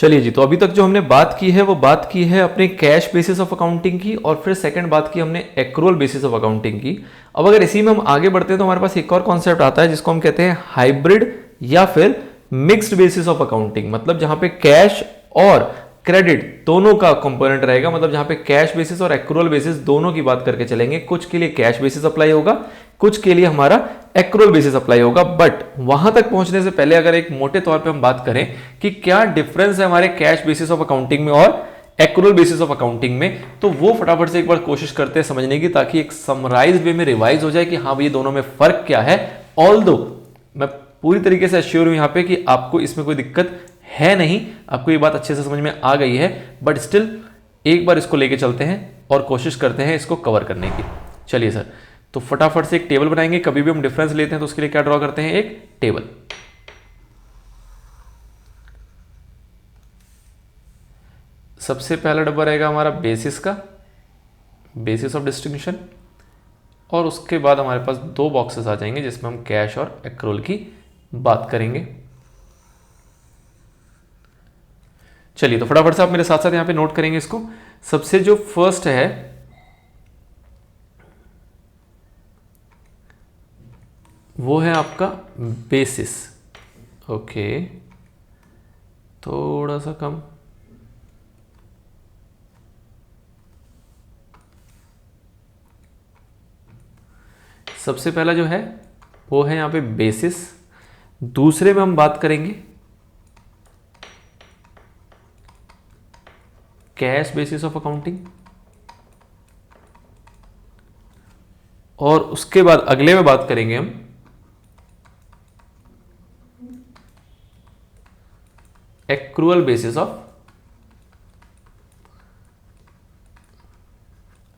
चलिए जी, तो अभी तक जो हमने बात की है वो बात की है अपने कैश बेसिस ऑफ अकाउंटिंग की, और फिर सेकंड बात की हमने एक्रूअल बेसिस ऑफ अकाउंटिंग की। अब अगर इसी में हम आगे बढ़ते हैं तो हमारे पास एक और कॉन्सेप्ट आता है जिसको हम कहते हैं हाइब्रिड या फिर मिक्स्ड बेसिस ऑफ अकाउंटिंग। मतलब जहां पे कैश और क्रेडिट दोनों का कंपोनेंट रहेगा, मतलब जहां पे कैश बेसिस और एक्रूअल बेसिस दोनों की बात करके चलेंगे। कुछ के लिए कैश बेसिस अप्लाई होगा, कुछ के लिए हमारा एक्रूअल बेसिस अप्लाई होगा। बट वहां तक पहुंचने से पहले अगर एक मोटे तौर पे हम बात करें कि क्या डिफरेंस है हमारे कैश बेसिस ऑफ अकाउंटिंग में और एक्रूअल बेसिस ऑफ अकाउंटिंग में, तो वो फटाफट से एक बार कोशिश करते हैं समझने की, ताकि एक समराइज वे में रिवाइज हो जाए कि हाँ ये दोनों में फर्क क्या है। ऑल्दो मैं पूरी तरीके से अश्योर हूं यहां पे कि आपको इसमें कोई दिक्कत है नहीं, आपको ये बात अच्छे से समझ में आ गई है, बट स्टिल एक बार इसको लेके चलते हैं और कोशिश करते हैं इसको कवर करने की। चलिए सर, तो फटाफट से एक टेबल बनाएंगे। कभी भी हम डिफरेंस लेते हैं तो उसके लिए क्या ड्रॉ करते हैं, एक टेबल। सबसे पहला डब्बा रहेगा हमारा बेसिस का, बेसिस ऑफ डिस्टिंक्शन, और उसके बाद हमारे पास दो बॉक्सेस आ जाएंगे जिसमें हम कैश और एक्रूअल की बात करेंगे। चलिए, तो फटाफट से आप मेरे साथ साथ यहां पे नोट करेंगे इसको। सबसे जो फर्स्ट है वो है आपका बेसिस। ओके, थोड़ा सा कम, सबसे पहला जो है वो है यहां पे बेसिस। दूसरे में हम बात करेंगे कैश बेसिस ऑफ अकाउंटिंग, और उसके बाद अगले में बात करेंगे हम एक्रूअल बेसिस ऑफ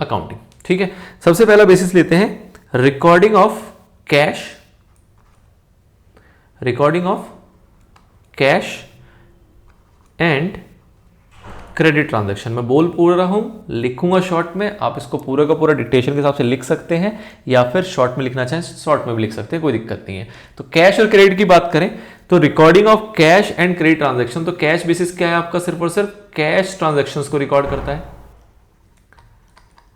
अकाउंटिंग। ठीक है, सबसे पहला बेसिस लेते हैं recording of cash, recording of cash and credit transaction. मैं बोल पूरा रहा हूं, लिखूंगा शॉर्ट में, आप इसको पूरा का पूरा डिक्टेशन के हिसाब से लिख सकते हैं, या फिर शॉर्ट में लिखना चाहें शॉर्ट में भी लिख सकते हैं, कोई दिक्कत नहीं है। तो कैश और क्रेडिट की बात करें तो recording of cash and credit transaction. तो कैश बेसिस क्या है आपका, सिर्फ और सिर्फ कैश ट्रांजैक्शंस को रिकॉर्ड करता है।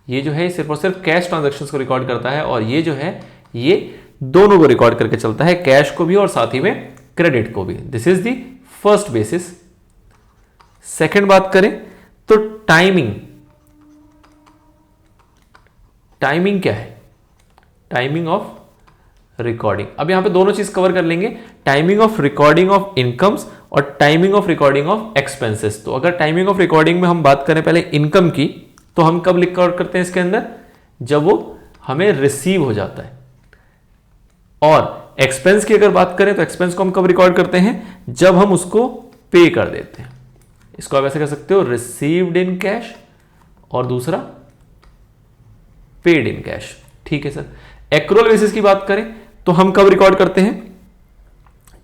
ये जो है सिर्फ और सिर्फ कैश ट्रांजैक्शंस को रिकॉर्ड करता है, और ये जो है ये दोनों को रिकॉर्ड करके चलता है, कैश को भी और साथ ही में क्रेडिट को भी। This is the first basis. Second बात करें तो टाइमिंग। टाइमिंग क्या है, टाइमिंग ऑफ रिकॉर्डिंग। अब यहां पे दोनों चीज कवर कर लेंगे, timing of recording of incomes और timing of recording of expenses. तो अगर टाइमिंग ऑफ रिकॉर्डिंग में हम बात करें पहले इनकम की, तो हम कब रिकॉर्ड करते हैं इसके अंदर, जब वो हमें रिसीव हो जाता है। और एक्सपेंस की अगर बात करें तो एक्सपेंस को हम कब रिकॉर्ड करते हैं, जब हम उसको पे कर देते हैं। इसको आप ऐसे कह सकते हो रिसीव्ड इन कैश, और दूसरा पेड इन कैश। ठीक है सर। एक्रूअल बेसिस की बात करें तो हम कब रिकॉर्ड करते हैं,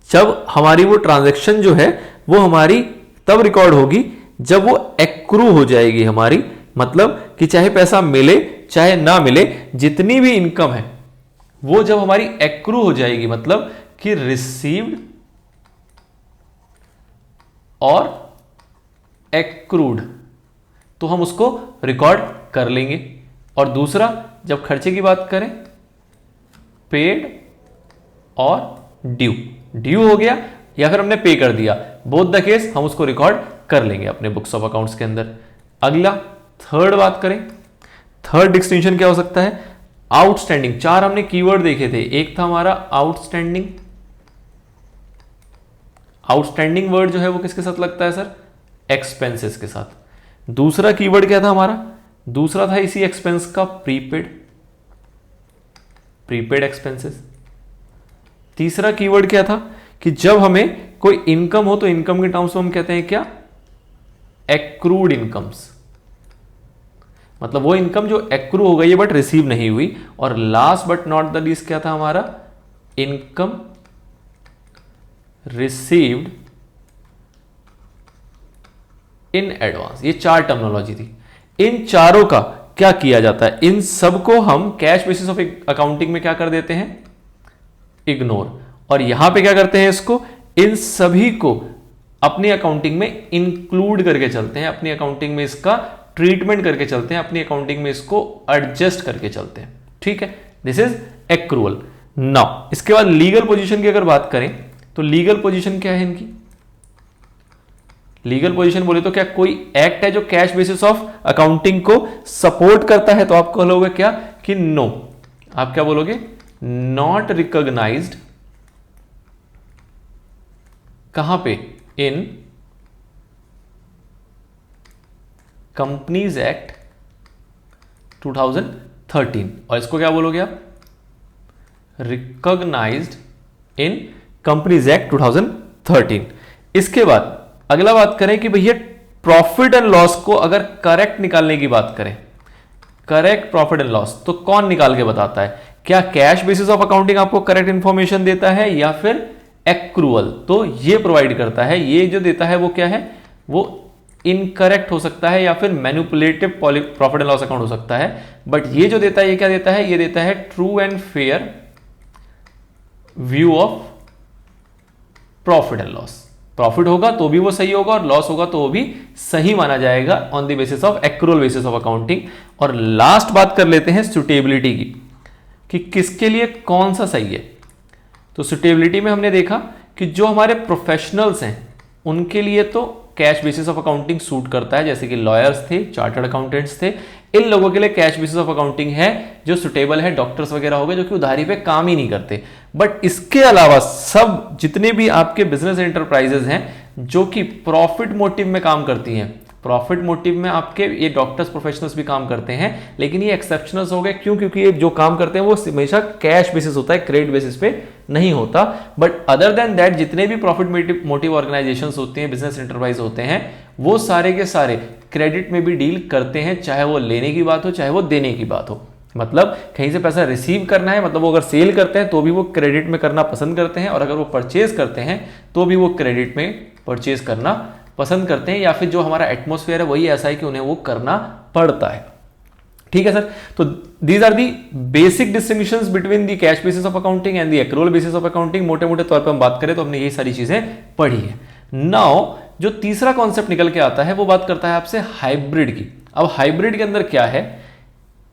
जब हमारी वो ट्रांजैक्शन जो है वो हमारी तब रिकॉर्ड होगी जब वो एक्रू हो जाएगी हमारी। मतलब कि चाहे पैसा मिले चाहे ना मिले, जितनी भी इनकम है वो जब हमारी एक्रू हो जाएगी, मतलब कि रिसीव्ड और एक्रूड, तो हम उसको रिकॉर्ड कर लेंगे। और दूसरा, जब खर्चे की बात करें, पेड और ड्यू। ड्यू हो गया या फिर हमने पे कर दिया, बोथ द केस हम उसको रिकॉर्ड कर लेंगे अपने बुक्स ऑफ अकाउंट्स के अंदर। अगला थर्ड बात करें, थर्ड डिस्टिंक्शन क्या हो सकता है, आउटस्टैंडिंग। चार हमने कीवर्ड देखे थे, एक था हमारा आउटस्टैंडिंग। आउटस्टैंडिंग वर्ड जो है वो किसके साथ लगता है सर, एक्सपेंसेस के साथ। दूसरा कीवर्ड क्या था हमारा, दूसरा था इसी एक्सपेंस का प्रीपेड, प्रीपेड एक्सपेंसेस। तीसरा कीवर्ड क्या था कि जब हमें कोई इनकम हो तो इनकम के टर्म्स में हम कहते हैं क्या, एक्रूड इनकम्स। मतलब वो इनकम जो एक्रू हो गई है बट रिसीव नहीं हुई। और last but not the least क्या था हमारा, इनकम रिसीव्ड इन एडवांस। ये चार टर्मिनोलॉजी थी। इन चारों का क्या किया जाता है, इन सबको हम कैश बेसिस ऑफ अकाउंटिंग में क्या कर देते हैं, इग्नोर। और यहां पे क्या करते हैं, इसको इन सभी को अपनी अकाउंटिंग में इंक्लूड करके चलते हैं, अपनी अकाउंटिंग में इसका ट्रीटमेंट करके चलते हैं, अपनी अकाउंटिंग में इसको एडजस्ट करके चलते हैं। ठीक है, दिस इज एक्रूअल। नाउ इसके बाद लीगल पोजीशन की अगर बात करें तो लीगल पोजीशन क्या है इनकी? लीगल पोजीशन बोले तो क्या कोई एक्ट है जो कैश बेसिस ऑफ अकाउंटिंग को सपोर्ट करता है? तो आप बोलोगे क्या कि नो। आप क्या बोलोगे? Not recognised. कहां पे? In companies act 2013। और इसको क्या बोलोगे आप? Recognised in companies act 2013। इसके बाद अगला बात करें कि भैया प्रॉफिट एंड लॉस को अगर करेक्ट निकालने की बात करें, करेक्ट प्रॉफिट एंड लॉस, तो कौन निकाल के बताता है? क्या कैश बेसिस ऑफ अकाउंटिंग आपको करेक्ट इंफॉर्मेशन देता है या फिर एक्रूअल? तो ये प्रोवाइड करता है, ये जो देता है वो क्या है? वो इनकरेक्ट हो सकता है या फिर manipulative profit and loss account हो सकता है। बट ये जो देता है ये क्या देता है? ये देता है true and fair view of profit and loss. Profit होगा तो भी वो सही होगा और लॉस होगा तो वो भी सही माना जाएगा on the basis of accrual basis of accounting. और लास्ट बात कर लेते हैं सुटेबिलिटी की, कि किसके लिए कौन सा सही है। तो सुटेबिलिटी में हमने देखा कि जो हमारे प्रोफेशनल्स हैं उनके लिए तो cash basis of accounting suit करता है, जैसे कि लॉयर्स थे, चार्टर्ड अकाउंटेंट्स थे, इन लोगों के लिए कैश बेसिस ऑफ अकाउंटिंग है जो सुटेबल है। डॉक्टर्स वगैरह हो गए जो कि उधारी पे काम ही नहीं करते। बट इसके अलावा सब जितने भी आपके बिजनेस एंटरप्राइजेस हैं जो कि प्रॉफिट मोटिव में काम करती हैं, प्रॉफिट मोटिव में आपके ये डॉक्टर्स प्रोफेशनल्स भी काम करते हैं, लेकिन ये एक्सेप्शनल्स हो गए। क्यों? क्योंकि ये जो काम करते हैं वो हमेशा कैश बेसिस होता है, क्रेडिट बेसिस पे नहीं होता। बट अदर देन दैट जितने भी प्रॉफिट मोटिव ऑर्गेनाइजेशंस होते हैं, बिजनेस एंटरप्राइज होते हैं, वो सारे के सारे क्रेडिट में भी डील करते हैं, चाहे वो लेने की बात हो चाहे वो देने की बात हो। मतलब कहीं से पैसा रिसीव करना है, मतलब वो अगर सेल करते हैं तो भी वो क्रेडिट में करना पसंद करते हैं, और अगर वो परचेज करते हैं तो भी वो क्रेडिट में परचेज करना पसंद करते हैं, या फिर जो हमारा एटमॉस्फेयर है वही ऐसा है कि उन्हें वो करना पड़ता है। ठीक है सर, तो these are the basic distinctions between the cash basis of accounting and the accrual basis of accounting. मोटे मोटे तौर पर हम बात करें तो हमने ये सारी चीजें पढ़ी है। नाउ जो तीसरा कॉन्सेप्ट निकल के आता है वो बात करता है आपसे हाइब्रिड की। अब हाइब्रिड के अंदर क्या है?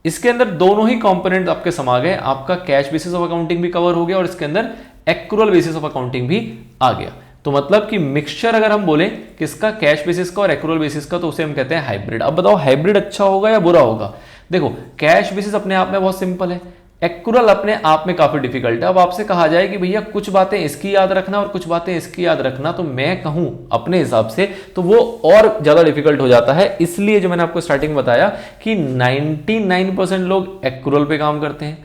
इसके अंदर दोनों ही कंपोनेंट आपके समा गए, आपका कैश बेसिस ऑफ अकाउंटिंग भी कवर हो गया और इसके अंदर एक्रूअल बेसिस ऑफ अकाउंटिंग भी आ गया। तो मतलब कि मिक्सचर अगर हम बोले किसका, कैश बेसिस का और एक्रूअल बेसिस का, तो उसे हम कहते हैं हाइब्रिड। अब बताओ हाइब्रिड अच्छा होगा या बुरा होगा? देखो कैश बेसिस अपने आप में बहुत सिंपल है, एक्रूअल अपने आप में काफी डिफिकल्ट है। अब आपसे कहा जाए कि भैया कुछ बातें इसकी याद रखना और कुछ बातें इसकी याद रखना, तो मैं कहूं अपने हिसाब से तो वो और ज्यादा डिफिकल्ट हो जाता है। इसलिए जो मैंने आपको स्टार्टिंग में बताया कि 99% लोग एक्रूअल पे काम करते हैं,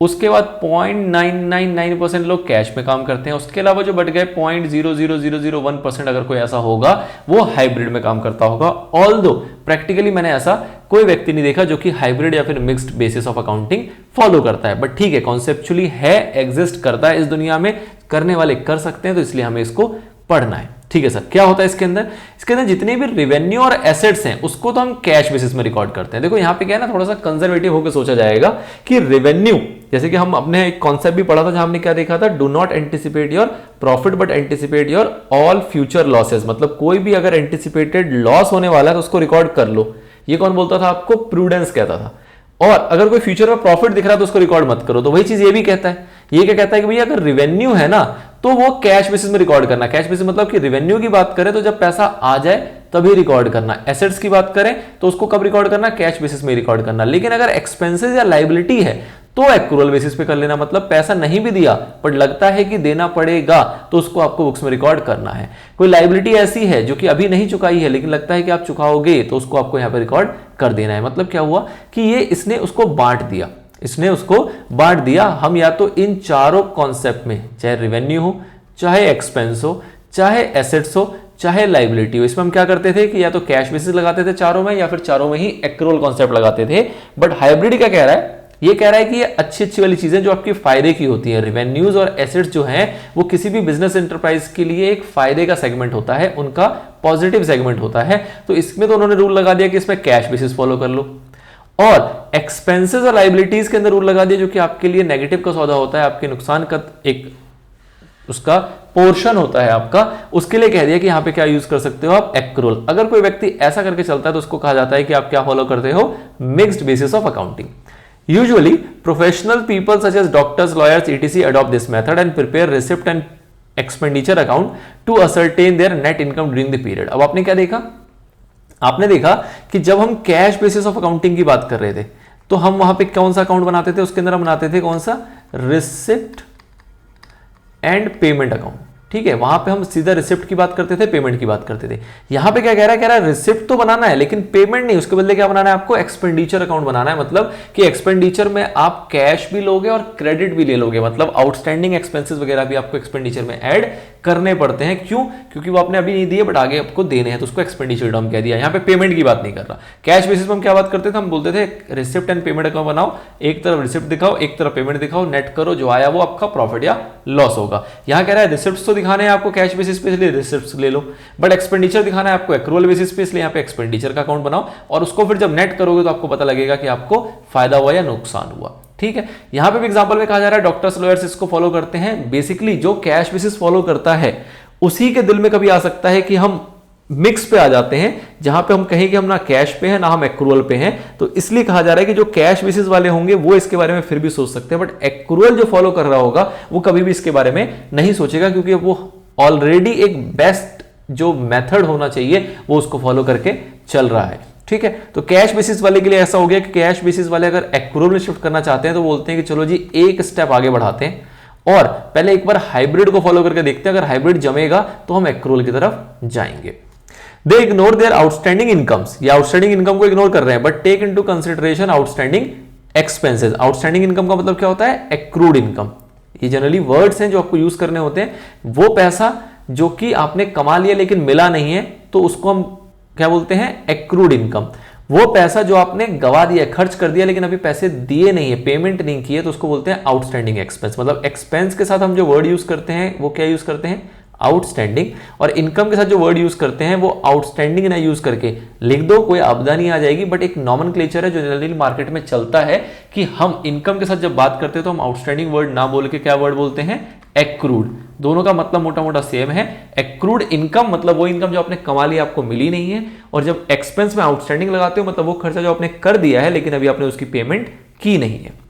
उसके बाद 0.999% लोग कैश में काम करते हैं, उसके अलावा जो बट गए 0.00001% अगर कोई ऐसा होगा वो हाइब्रिड में काम करता होगा। ऑल्दो प्रैक्टिकली मैंने ऐसा कोई व्यक्ति नहीं देखा जो कि हाइब्रिड या फिर mixed basis of accounting follow करता है। बट ठीक है, कॉन्सेप्चुअली है, एग्जिस्ट करता है इस दुनिया में, करने वाले कर सकते हैं, तो इसलिए हमें इसको पढ़ना है। ठीक है सर, क्या होता है इसके अंदर? इसके अंदर जितने भी रेवेन्यू और एसेट्स हैं उसको तो हम कैश बेसिस में रिकॉर्ड करते हैं। देखो यहाँ पे क्या है ना, थोड़ा सा कंजर्वेटिव होकर सोचा जाएगा कि रेवेन्यू, जैसे कि हम अपने एक कॉन्सेप्ट भी पढ़ा था जहां हमने क्या देखा था, do not anticipate your profit but anticipate your all future losses. मतलब कोई भी अगर एंटिसिपेटेड लॉस होने वाला है तो उसको रिकॉर्ड कर लो। ये कौन बोलता था आपको? प्रूडेंस कहता था। और अगर कोई फ्यूचर में प्रॉफिट दिख रहा है तो उसको रिकॉर्ड मत करो। तो वही चीज ये भी कहता है। ये क्या कहता है कि भैया अगर रेवेन्यू है ना तो वो कैश बेसिस में रिकॉर्ड करना। कैश बेसिस मतलब कि रेवेन्यू की बात करें तो जब पैसा आ जाए तभी रिकॉर्ड करना। एसेट्स की बात करें तो उसको कब रिकॉर्ड करना? कैश बेसिस में रिकॉर्ड करना। लेकिन अगर एक्सपेंसेस या लायबिलिटी है तो एक्रूअल बेसिस पे कर लेना। मतलब पैसा नहीं भी दिया पर लगता है कि देना पड़ेगा तो उसको आपको बुक्स में रिकॉर्ड करना है। कोई लायबिलिटी ऐसी है जो कि अभी नहीं चुकाई है लेकिन लगता है कि आप चुकाओगे तो उसको आपको यहां पर रिकॉर्ड कर देना है। मतलब क्या हुआ कि ये इसने उसको बांट दिया, इसने उसको बांट दिया। हम या तो इन चारों कॉन्सेप्ट में, चाहे रेवेन्यू हो, चाहे एक्सपेंस हो, चाहे एसेट्स हो, चाहे लाइबिलिटी हो, इसमें हम क्या करते थे कि या तो कैश बेसिस लगाते थे चारों में या फिर चारों में ही एक्रूअल कॉन्सेप्ट लगाते थे। बट हाइब्रिड क्या कह रहा है? ये कह रहा है कि ये अच्छी अच्छी वाली चीजें जो आपके फायदे की होती है, रेवेन्यूज और एसेट्स जो हैं वो किसी भी बिजनेस एंटरप्राइज के लिए एक फायदे का सेगमेंट होता है, उनका पॉजिटिव सेगमेंट होता है। तो इसमें तो उन्होंने रूल लगा दिया कि इसमें कैश बेसिस फॉलो कर लो। और एक्सपेंसेस और लाइबिलिटीज के अंदर रूल लगा दिया जो कि आपके लिए नेगेटिव का सौदा होता है, आपके नुकसान का एक उसका पोर्शन होता है आपका, उसके लिए कह दिया कि यहां पे क्या यूज कर सकते हो आप, एक्रूअल। अगर कोई व्यक्ति ऐसा करके चलता है तो उसको कहा जाता है कि आप क्या फॉलो करते हो, mixed basis of accounting. Usually, professional people such as doctors, lawyers, etc. adopt this method and prepare receipt and expenditure account to ascertain their net income during the period। अब आपने क्या देखा, आपने देखा कि जब हम कैश बेसिस ऑफ अकाउंटिंग की बात कर रहे थे तो हम वहां पे कौन सा अकाउंट बनाते थे, उसके अंदर हम बनाते थे कौन सा, रिसिप्ट एंड पेमेंट अकाउंट। ठीक है, वहां पे हम सीधा रिसिप्ट की बात करते थे, पेमेंट की बात करते थे। यहां पे क्या कह रहा है रिसिप्ट तो बनाना है लेकिन पेमेंट नहीं, उसके बदले क्या बनाना है आपको, एक्सपेंडिचर अकाउंट बनाना है। मतलब कि एक्सपेंडिचर में आप कैश भी लोगे और क्रेडिट भी ले लोगे, मतलब आउटस्टैंडिंग एक्सपेंसेस वगैरह भी आपको एक्सपेंडिचर में ऐड करने पड़ते हैं। क्यों, क्योंकि वो आपने अभी नहीं दिए बट आगे आपको देने हैं, तो उसको एक्सपेंडिचर टर्म कह दिया। यहां पे पेमेंट की बात नहीं कर रहा। कैश बेसिस पे हम क्या बात करते थे, हम बोलते थे रिसिप्ट एंड पेमेंट अकाउंट बनाओ, एक तरफ रिसिप्ट दिखाओ, एक तरफ पेमेंट दिखाओ, नेट करो, जो आया वो आपका प्रॉफिट या लॉस होगा। यहां कह रहा है रिसिप्ट तो दिखाने हैं आपको कैश बेसिस पे, इसलिए रिसिप्ट्स ले लो, बट एक्सपेंडिचर दिखाना है आपको एक्रूअल बेसिस पे, इसलिए यहां पे एक्सपेंडिचर का अकाउंट बनाओ और उसको फिर जब नेट करोगे तो आपको पता लगेगा कि आपको फायदा हुआ या नुकसान हुआ। ठीक है, यहां पे भी एग्जांपल में कहा जा रहा है डॉक्टर्स लॉयर्स इसको फॉलो करते हैं। बेसिकली जो कैश बेसिस फॉलो करता है उसी के दिल में कभी आ सकता है कि हम मिक्स पे आ जाते हैं, जहां पे हम कहें कि हम ना कैश पे हैं ना हम एक्रूअल पे हैं। तो इसलिए कहा जा रहा है कि जो कैश बेसिस वाले होंगे वो इसके बारे में फिर भी सोच सकते हैं, बट एक्रूअल जो फॉलो कर रहा होगा वो कभी भी इसके बारे में नहीं सोचेगा, क्योंकि वो ऑलरेडी एक बेस्ट जो मेथड होना चाहिए वो उसको फॉलो करके चल रहा है। ठीक है, तो कैश बेसिस वाले के लिए ऐसा हो गया कि कैश बेसिस वाले अगर एक्रूअल में शिफ्ट करना चाहते हैं तो बोलते हैं कि चलो जी एक स्टेप आगे बढ़ाते हैं और पहले एक बार हाइब्रिड को फॉलो करके देखते हैं, अगर हाइब्रिड जमेगा तो हम एक्रूअल की तरफ जाएंगे। They ignore their outstanding incomes, या आउटस्टैंडिंग इनकम को इग्नोर कर रहे हैं, but take into consideration outstanding expenses. Outstanding income का मतलब क्या होता है, एक्रूड इनकम। ये जनरली वर्ड्स हैं जो आपको यूज करने होते हैं। वो पैसा जो कि आपने कमा लिया लेकिन मिला नहीं है तो उसको हम क्या बोलते हैं, एक्रूड इनकम। वो पैसा जो आपने गवा दिया, खर्च कर दिया लेकिन अभी पैसे दिए नहीं है, पेमेंट नहीं की है, तो उसको बोलते हैं आउटस्टैंडिंग एक्सपेंस। मतलब एक्सपेंस के साथ हम जो वर्ड यूज करते हैं वो क्या यूज करते हैं, आउटस्टैंडिंग, और इनकम के साथ जो वर्ड यूज करते हैं वो आउटस्टैंडिंग ना यूज करके लिख दो, कोई आपदा नहीं आ जाएगी। बट एक नॉमेनक्लेचर है जो जनरली मार्केट में चलता है कि हम इनकम के साथ जब बात करते हैं तो हम आउटस्टैंडिंग वर्ड ना बोल के क्या वर्ड बोलते हैं, एक्रूड। दोनों का मतलब मोटा मोटा सेम है। एक्रूड इनकम मतलब वो इनकम जो आपने कमा लिया आपको मिली नहीं है, और जब एक्सपेंस में आउटस्टैंडिंग लगाते हो मतलब वो खर्चा जो आपने कर दिया है लेकिन अभी आपने उसकी पेमेंट की नहीं है।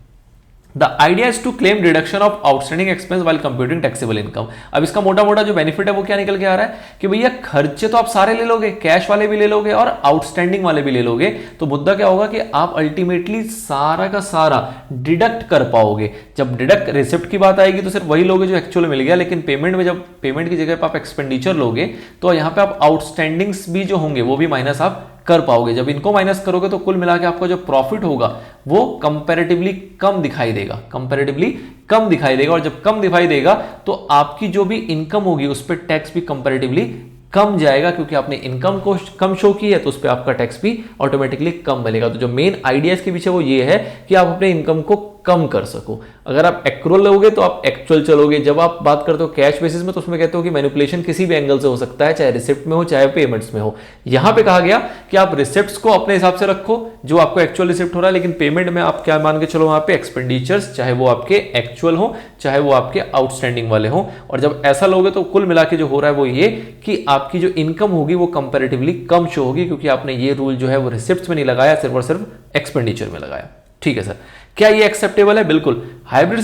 The idea is to claim deduction of outstanding expense while computing taxable income. अब इसका मोटा मोटा जो बेनिफिट है वो क्या निकल के आ रहा है कि भैया खर्चे तो आप सारे ले लोगे, कैश वाले भी ले लोगे और आउटस्टैंडिंग वाले भी ले लोगे, तो मुद्दा क्या होगा कि आप अल्टीमेटली सारा का सारा डिडक्ट कर पाओगे। जब डिडक्ट रिसिप्ट की बात आएगी तो सिर्फ वही लोगे जो एक्चुअल मिल गया, लेकिन पेमेंट में जब पेमेंट की जगह पर आप एक्सपेंडिचर लोगे तो यहां पर आप आउटस्टैंडिंग्स भी जो होंगे वो भी माइनस आप कर पाओगे। जब इनको माइनस करोगे तो कुल मिला के आपका जो प्रॉफिट होगा वो कंपैरेटिवली कम दिखाई देगा, कंपैरेटिवली कम दिखाई देगा। और जब कम दिखाई देगा तो आपकी जो भी इनकम होगी उस पर टैक्स भी कंपैरेटिवली कम जाएगा, क्योंकि आपने इनकम को कम शो की है तो उस पर आपका टैक्स भी ऑटोमेटिकली कम मिलेगा। तो जो मेन आइडिया इसके पीछे वो ये है कि आप अपने इनकम को कम कर सको। अगर आप एक्रूअल लोगे तो आप एक्चुअल चलोगे। जब आप बात करते हो कैश बेसिस में तो उसमें कहते हो कि मैनिपुलेशन किसी भी एंगल से हो सकता है, चाहे रिसिप्ट में हो चाहे पेमेंट्स में हो। यहां पे कहा गया कि आप रिसिप्ट्स को अपने हिसाब से रखो जो आपको एक्चुअल रिसिप्ट हो रहा है, लेकिन पेमेंट में आप क्या मान के चलो वहां पे एक्सपेंडिचर्स, चाहे वो आपके एक्चुअल हो चाहे वो आपके आउटस्टैंडिंग वाले हो। और जब ऐसा लोगे तो कुल मिला के जो हो रहा है वो ये कि आपकी जो इनकम होगी वो कंपैरेटिवली कम शो होगी, क्योंकि आपने ये रूल जो है वो रिसिप्ट्स में नहीं लगाया, सिर्फ और सिर्फ एक्सपेंडिचर में लगाया। ठीक है सर, क्या ये एक्सेप्टेबल है? बिल्कुल। Hybrid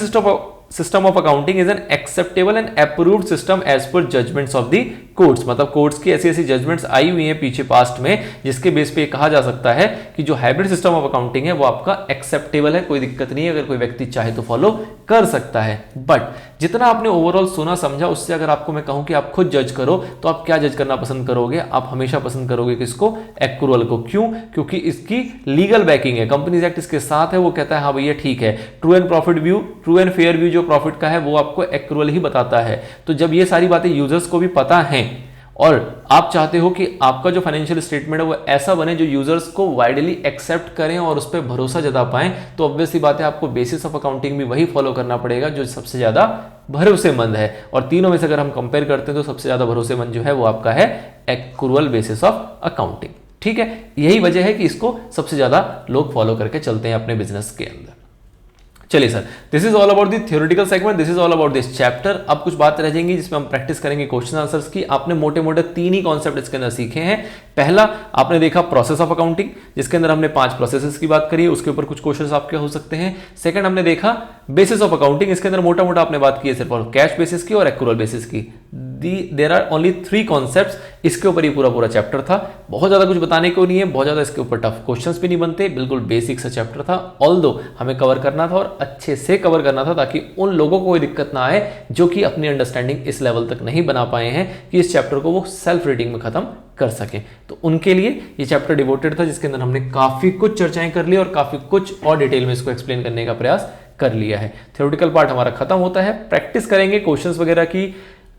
system of accounting is an acceptable and approved system as per judgments of the courts. मतलब कोर्ट्स की ऐसी ऐसी जजमेंट्स आई हुई हैं पीछे पास्ट में जिसके बेस पे कहा जा सकता है कि जो हाइब्रिड सिस्टम ऑफ अकाउंटिंग है वो आपका एक्सेप्टेबल है, कोई दिक्कत नहीं है, अगर कोई व्यक्ति चाहे तो फॉलो कर सकता है। बट जितना आपने ओवरऑल सुना समझा उससे अगर आपको मैं कहूं कि आप खुद जज करो तो आप क्या जज करना पसंद करोगे? आप हमेशा पसंद करोगे किसको? एक्रूअल को। क्यों? क्योंकि इसकी लीगल बैकिंग है, कंपनीज एक्ट इसके साथ है। वो कहता है हाँ भैया ठीक है, true and profit view, true and fair view जो प्रॉफिट का है वो आपको एक्रूअल ही बताता है। तो जब ये सारी बातें यूजर्स को भी पता है और आप चाहते हो कि आपका जो फाइनेंशियल स्टेटमेंट है वो ऐसा बने जो यूजर्स को वाइडली एक्सेप्ट करें और उस पर भरोसा जता पाएं, तो ऑब्वियसली बात है आपको बेसिस ऑफ अकाउंटिंग भी वही फॉलो करना पड़ेगा जो सबसे ज्यादा भरोसेमंद है। और तीनों में से अगर हम कंपेयर करते हैं तो सबसे ज्यादा भरोसेमंद जो है वो आपका है एक्रूअल बेसिस ऑफ अकाउंटिंग। ठीक है, यही वजह है कि इसको सबसे ज्यादा लोग फॉलो करके चलते हैं अपने बिजनेस के अंदर। चलिए sir, this is all about the theoretical segment, this is all about this chapter. अब कुछ बात रह जाएंगी जिसमें हम प्रैक्टिस करेंगे क्वेश्चन आंसर्स की। आपने मोटे मोटे 3 ही कॉन्सेप्ट इसके अंदर सीखे हैं। पहला आपने देखा प्रोसेस ऑफ अकाउंटिंग, जिसके अंदर हमने 5 प्रोसेसेस की बात करी, उसके ऊपर कुछ क्वेश्चंस आपके हो सकते हैं। सेकंड हमने देखा बेसिस ऑफ अकाउंटिंग, इसके अंदर मोटा मोटा आपने बात की है सिर्फ और कैश बेसिस की और एक्रूअल बेसिस की। देयर आर ओनली 3 कॉन्सेप्ट्स, इसके ऊपर ही पूरा पूरा चैप्टर था। बहुत ज्यादा कुछ बताने को नहीं है, बहुत ज्यादा इसके ऊपर टफ क्वेश्चंस भी नहीं बनते, बिल्कुल बेसिक सा चैप्टर था। ऑल्दो हमें कवर करना था और अच्छे से कवर करना था ताकि उन लोगों को कोई दिक्कत ना आए जो कि अपनी अंडरस्टैंडिंग इस लेवल तक नहीं बना पाए हैं कि इस चैप्टर को वो सेल्फ रीडिंग में खत्म कर सके। तो उनके लिए ये चैप्टर डिवोटेड था, जिसके अंदर हमने काफी कुछ चर्चाएं कर ली और काफी कुछ और डिटेल में इसको एक्सप्लेन करने का प्रयास कर लिया है। थ्योरेटिकल पार्ट हमारा खत्म होता है, प्रैक्टिस करेंगे क्वेश्चंस वगैरह की,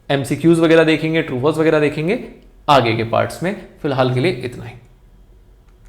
एमसीक्यूज वगैरह देखेंगे, ट्रू फॉल्स वगैरह देखेंगे आगे के पार्ट्स में। फिलहाल के लिए इतना ही।